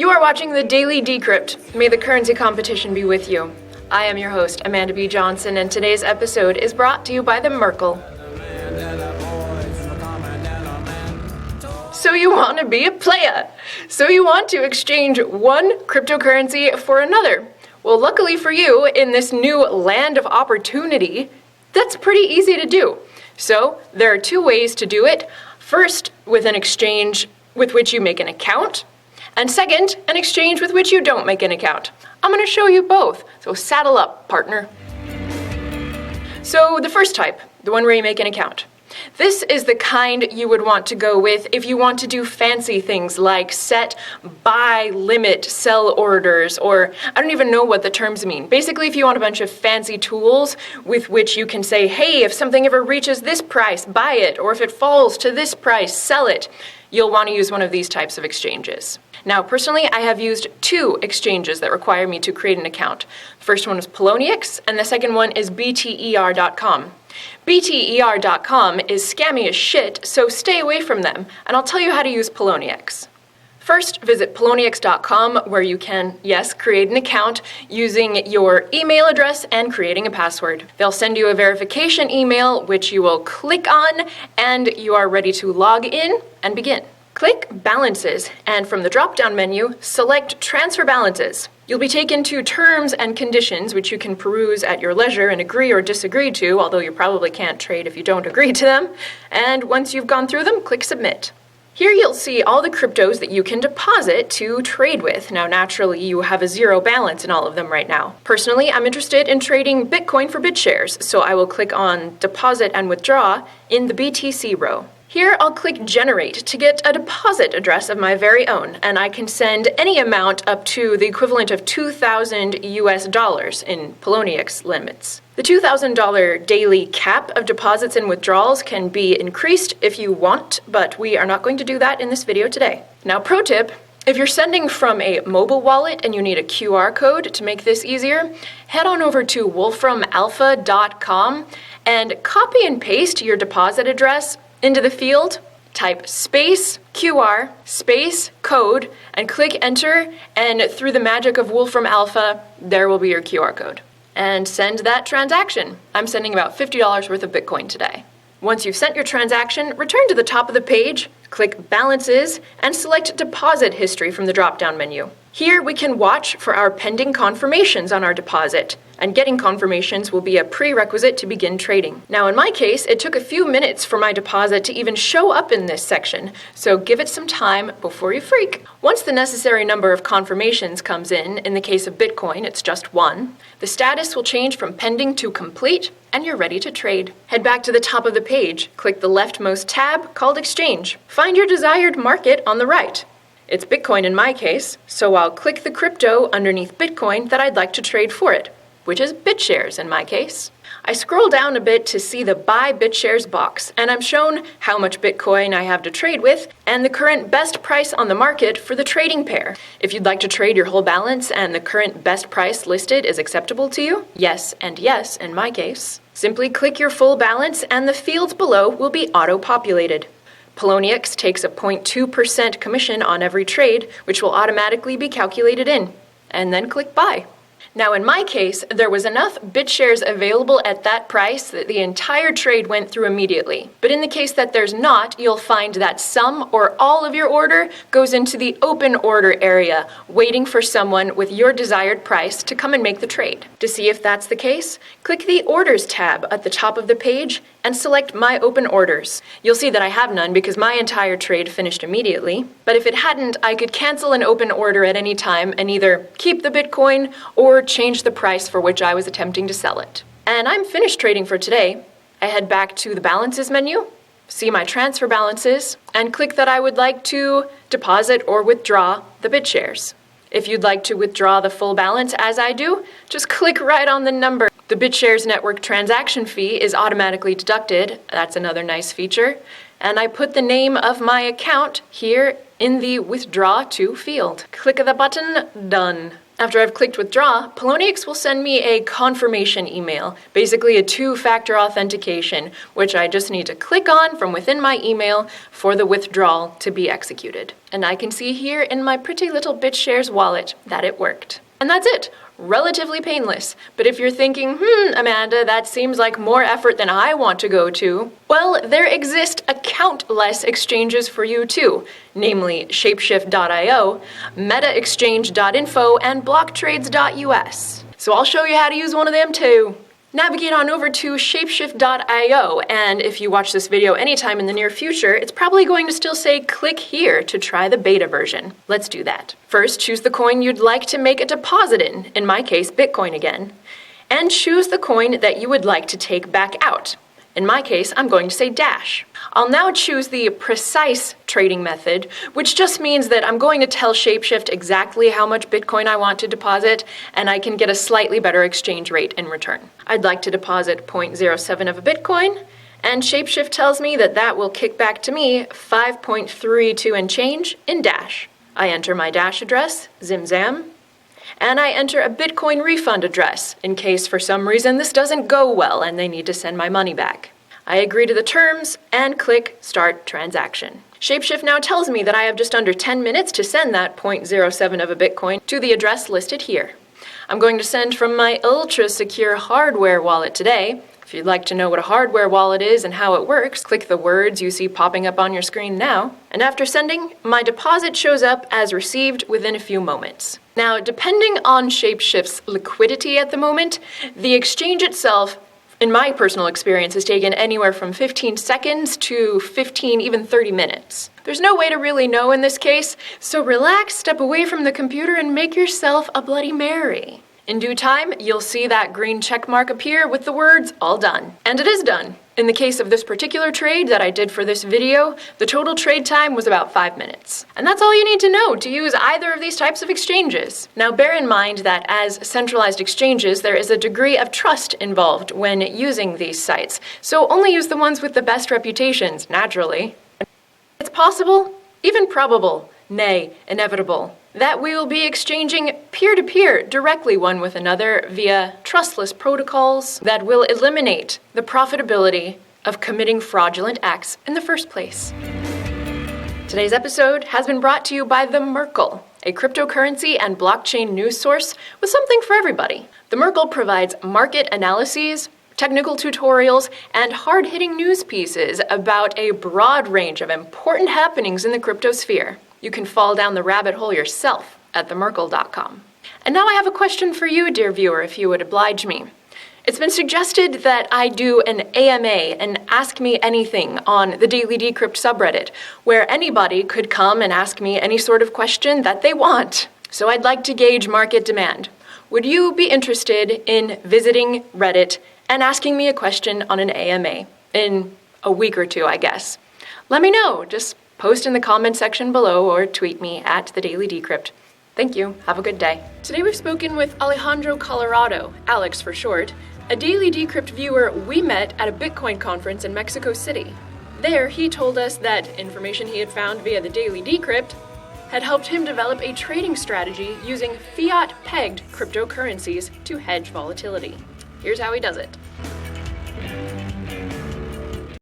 You are watching the Daily Decrypt. May the currency competition be with you. I am your host, Amanda B. Johnson, and today's episode is brought to you by the Merkle. So you want to be a playa. So you want to exchange one cryptocurrency for another. Well, luckily for you, in this new land of opportunity, that's pretty easy to do. So there are two ways to do it. First, with an exchange with which you make an account. And second, an exchange with which you don't make an account. I'm going to show you both, so saddle up, partner. So the first type, the one where you make an account. This is the kind you would want to go with if you want to do fancy things like set, buy, limit, sell orders, or I don't even know what the terms mean. Basically, if you want a bunch of fancy tools with which you can say, hey, if something ever reaches this price, buy it, or if it falls to this price, sell it, you'll want to use one of these types of exchanges. Now, personally, I have used two exchanges that require me to create an account. The first one is Poloniex, and the second one is BTER.com. BTER.com is scammy as shit, so stay away from them, and I'll tell you how to use Poloniex. First, visit Poloniex.com, where you can, yes, create an account using your email address and creating a password. They'll send you a verification email, which you will click on, and you are ready to log in and begin. Click Balances, and from the drop-down menu, select Transfer Balances. You'll be taken to terms and conditions, which you can peruse at your leisure and agree or disagree to, although you probably can't trade if you don't agree to them. And once you've gone through them, click Submit. Here you'll see all the cryptos that you can deposit to trade with. Now, naturally, you have a zero balance in all of them right now. Personally, I'm interested in trading Bitcoin for BitShares, so I will click on Deposit and Withdraw in the BTC row. Here, I'll click Generate to get a deposit address of my very own, and I can send any amount up to the equivalent of $2,000 US in Poloniex limits. The $2,000 daily cap of deposits and withdrawals can be increased if you want, but we are not going to do that in this video today. Now, pro tip, if you're sending from a mobile wallet and you need a QR code to make this easier, head on over to wolframalpha.com and copy and paste your deposit address into the field, type space QR, space code, and click enter, and through the magic of Wolfram Alpha, there will be your QR code. And send that transaction. I'm sending about $50 worth of Bitcoin today. Once you've sent your transaction, return to the top of the page, click Balances, and select Deposit History from the drop-down menu. Here we can watch for our pending confirmations on our deposit, and getting confirmations will be a prerequisite to begin trading. Now, in my case, it took a few minutes for my deposit to even show up in this section, so give it some time before you freak. Once the necessary number of confirmations comes in the case of Bitcoin, it's just one, the status will change from pending to complete, and you're ready to trade. Head back to the top of the page, click the leftmost tab called Exchange. Find your desired market on the right. It's Bitcoin in my case, so I'll click the crypto underneath Bitcoin that I'd like to trade for it, which is BitShares in my case. I scroll down a bit to see the Buy BitShares box, and I'm shown how much Bitcoin I have to trade with and the current best price on the market for the trading pair. If you'd like to trade your whole balance and the current best price listed is acceptable to you, yes and yes in my case, simply click your full balance and the fields below will be auto-populated. Poloniex takes a 0.2% commission on every trade, which will automatically be calculated in, and then click Buy. Now, in my case, there was enough BitShares available at that price that the entire trade went through immediately. But in the case that there's not, you'll find that some or all of your order goes into the open order area, waiting for someone with your desired price to come and make the trade. To see if that's the case, click the Orders tab at the top of the page and select My Open Orders. You'll see that I have none because my entire trade finished immediately. But if it hadn't, I could cancel an open order at any time and either keep the Bitcoin or change the price for which I was attempting to sell it. And I'm finished trading for today. I head back to the Balances menu, see my transfer balances, and click that I would like to deposit or withdraw the BitShares. If you'd like to withdraw the full balance as I do, just click right on the number. The BitShares network transaction fee is automatically deducted. That's another nice feature. And I put the name of my account here in the Withdraw To field. Click the button, done. After I've clicked withdraw, Poloniex will send me a confirmation email, basically a two-factor authentication, which I just need to click on from within my email for the withdrawal to be executed. And I can see here in my pretty little BitShares wallet that it worked. And that's it. Relatively painless. But if you're thinking, Amanda, that seems like more effort than I want to go to, well, there exist account-less exchanges for you too, namely Shapeshift.io, MetaExchange.info, and BlockTrades.us. So I'll show you how to use one of them too. Navigate on over to Shapeshift.io, and if you watch this video anytime in the near future, it's probably going to still say click here to try the beta version. Let's do that. First, choose the coin you'd like to make a deposit in my case, Bitcoin again, and choose the coin that you would like to take back out. In my case, I'm going to say Dash. I'll now choose the precise trading method, which just means that I'm going to tell Shapeshift exactly how much Bitcoin I want to deposit, and I can get a slightly better exchange rate in return. I'd like to deposit 0.07 of a Bitcoin, and Shapeshift tells me that that will kick back to me 5.32 and change in Dash. I enter my Dash address, Zimzam, and I enter a Bitcoin refund address in case for some reason this doesn't go well and they need to send my money back. I agree to the terms and click Start Transaction. Shapeshift now tells me that I have just under 10 minutes to send that 0.07 of a Bitcoin to the address listed here. I'm going to send from my ultra-secure hardware wallet today. If you'd like to know what a hardware wallet is and how it works, click the words you see popping up on your screen now. And after sending, my deposit shows up as received within a few moments. Now, depending on Shapeshift's liquidity at the moment, the exchange itself, in my personal experience, has taken anywhere from 15 seconds to 15, even 30 minutes. There's no way to really know in this case, so relax, step away from the computer, and make yourself a Bloody Mary. In due time, you'll see that green check mark appear with the words, all done. And it is done. In the case of this particular trade that I did for this video, the total trade time was about 5 minutes. And that's all you need to know to use either of these types of exchanges. Now bear in mind that as centralized exchanges, there is a degree of trust involved when using these sites. So only use the ones with the best reputations, naturally. It's possible, even probable, nay, inevitable, that we will be exchanging peer-to-peer directly one with another via trustless protocols that will eliminate the profitability of committing fraudulent acts in the first place. Today's episode has been brought to you by The Merkle, a cryptocurrency and blockchain news source with something for everybody. The Merkle provides market analyses, technical tutorials, and hard-hitting news pieces about a broad range of important happenings in the cryptosphere. You can fall down the rabbit hole yourself at themerkle.com. And now I have a question for you, dear viewer, if you would oblige me. It's been suggested that I do an AMA, an Ask Me Anything, on the Daily Decrypt subreddit, where anybody could come and ask me any sort of question that they want. So I'd like to gauge market demand. Would you be interested in visiting Reddit and asking me a question on an AMA in a week or two, I guess? Let me know. Just post in the comment section below or tweet me at the Daily Decrypt. Thank you. Have a good day. Today we've spoken with Alejandro Colorado, Alex for short, a Daily Decrypt viewer we met at a Bitcoin conference in Mexico City. There, he told us that information he had found via the Daily Decrypt had helped him develop a trading strategy using fiat-pegged cryptocurrencies to hedge volatility. Here's how he does it.